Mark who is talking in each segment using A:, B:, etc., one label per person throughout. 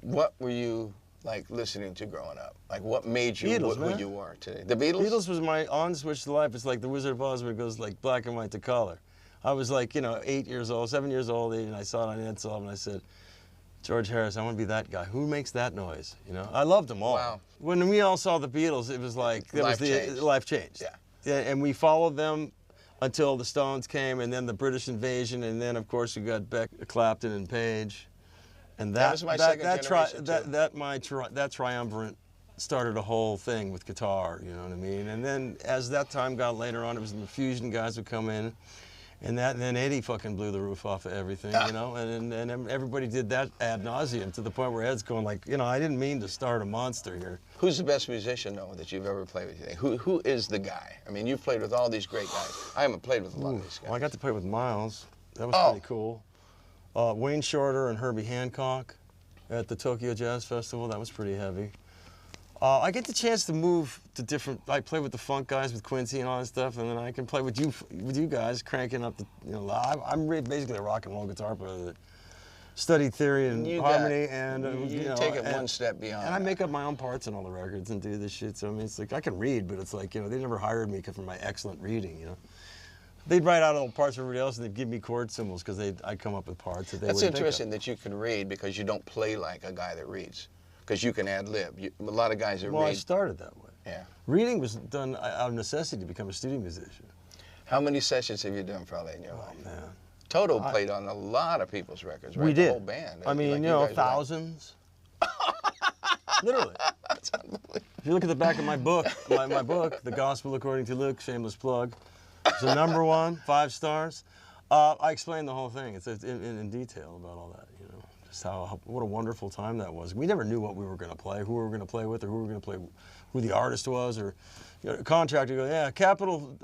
A: What were you like listening to growing up? Like what made you
B: Beatles,
A: who you are today? The Beatles?
B: Beatles was my on switch to life. It's like the Wizard of Oz when it goes like black and white to color. I was like, 8 years old, 7 years old, and I saw it on Ed Sullivan, and I said, George Harris, I want to be that guy. Who makes that noise? I loved them all.
A: Wow.
B: When we all saw the Beatles, it was like life changed. Yeah, and we followed them until the Stones came, and then the British invasion, and then of course we got Beck, Clapton, and Page, and that
A: was my second generation too.
B: that triumvirate started a whole thing with guitar. You know what I mean? And then as that time got later on, it was the fusion guys would come in. And then Eddie fucking blew the roof off of everything, and everybody did that ad nauseum to the point where Ed's going like, I didn't mean to start a monster here.
A: Who's the best musician, though, that you've ever played with? You think? Who is the guy? I mean, you've played with all these great guys. I haven't played with a lot of these guys.
B: Well, I got to play with Miles. That was pretty cool. Wayne Shorter and Herbie Hancock at the Tokyo Jazz Festival. That was pretty heavy. I get the chance to move to different. I play with the funk guys, with Quincy and all that stuff, and then I can play with you guys, cranking up the. I'm basically a rock and roll guitar player that studied theory and harmony, and
A: you take it one step beyond.
B: And I make up my own parts on all the records and do this shit. So I mean, it's like I can read, but it's like they never hired me for my excellent reading. They'd write out little parts for everybody else, and they'd give me chord symbols because I'd come up with parts that they wouldn't think of.
A: That's interesting that you can read because you don't play like a guy that reads. Because you can ad lib. A lot of guys that read.
B: Well, I started that way.
A: Yeah.
B: Reading was done out of necessity to become a studio musician.
A: How many sessions have you done probably in your life?
B: Oh, man.
A: Toto played on a lot of people's records, right?
B: We did.
A: The whole band.
B: I mean, thousands. Literally.
A: That's unbelievable.
B: If you look at the back of my book, my book, The Gospel According to Luke, shameless plug, it's the #1, 5 stars. I explain the whole thing. It's in detail about all that, Just what a wonderful time that was. We never knew what we were going to play, who we were going to play with, or who the artist was, or contractor go, yeah, Capitol,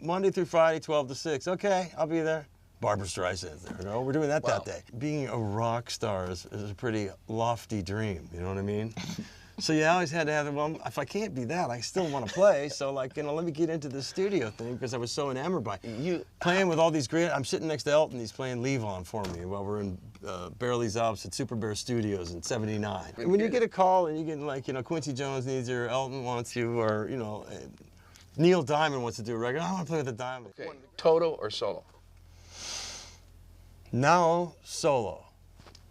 B: Monday through Friday, 12 to 6. Okay, I'll be there. Barbara Streisand's there. We're doing that day. Being a rock star is a pretty lofty dream. You know what I mean? So you always had to have, if I can't be that, I still want to play. So let me get into the studio thing because I was so enamored by it. Playing with all these great, I'm sitting next to Elton, he's playing Leave On for me while we're in Bear Lee's office at Super Bear Studios in '79. And when you get a call and you get Quincy Jones needs you, or Elton wants you, or Neil Diamond wants to do a record, I want to play with the Diamond.
A: Okay. Toto or solo?
B: Now solo.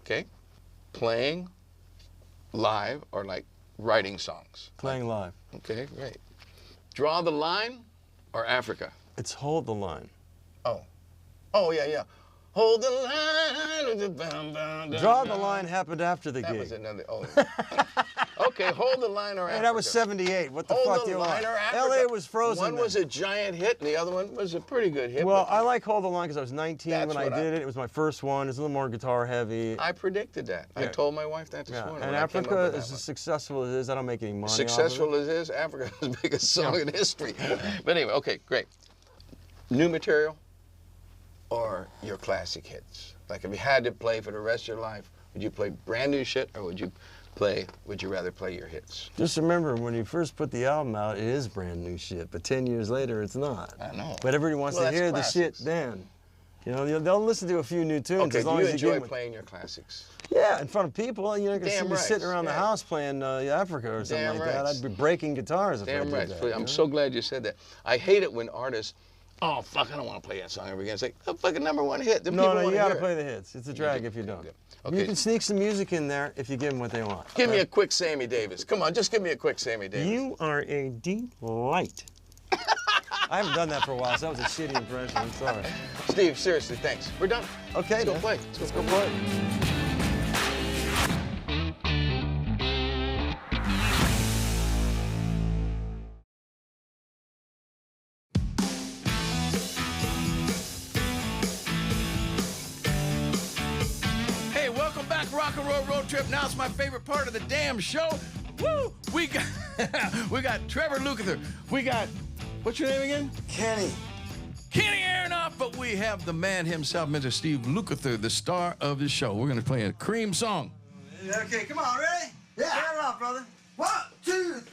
A: Okay. Playing live or writing songs?
B: Playing live.
A: Okay, great. Draw the Line or Africa?
B: It's Hold the Line.
A: Oh, yeah. Hold the line.
B: Draw the Line happened after the gig.
A: That was another. Okay, Hold the Line or Africa?
B: Hey, that was '78. What the fuck do you want?
A: Hold the Line or Africa?
B: LA was frozen.
A: One was a giant hit, and the other one was a pretty good hit.
B: Well, I like Hold the Line because I was 19 when I did it. It was my first one. It's a little more guitar heavy.
A: I predicted that. Yeah. I told my wife that this morning.
B: And Africa is as successful as it is. I don't make any money.
A: Successful as it is, Africa is the biggest song in history. But anyway, okay, great. New material or your classic hits? Like if you had to play for the rest of your life, would you play brand new shit or would you rather play your hits? Just
B: remember, when you first put the album out, it is brand new shit, but 10 years later, it's not.
A: I know.
B: But everybody wants to hear the shit then. They'll listen to a few new tunes as long as you enjoy
A: playing your classics?
B: Yeah, in front of people. You're going to see me sitting around the house playing Africa or something like that. I'd be breaking guitars if I did that.
A: I'm so glad you said that. I hate it when artists, oh, fuck, I don't want to play that song ever again. It's like, a fucking #1 hit.
B: No, you got to play the hits. It's a drag if you don't. Okay. You can sneak some music in there if you give them what they want.
A: Give me a quick Sammy Davis. Come on, just give me a quick Sammy Davis.
B: You are a delight. I haven't done that for a while, so that was a shitty impression. I'm sorry.
A: Steve, seriously, thanks. We're done.
B: Okay,
A: let's go play.
B: Let's go play.
C: Rock and Roll Road Trip. Now it's my favorite part of the damn show. Woo! We got Trevor Lukather. We got, what's your name again?
B: Kenny
C: Aronoff, but we have the man himself, Mr. Steve Lukather, the star of the show. We're going to play a cream song.
B: Okay, come on, ready? Yeah. Turn it off, brother. 1, 2, 3.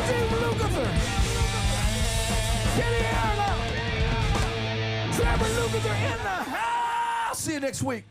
C: Lukather, Kenny Aronoff, Trevor Lukather in the house. See you next week.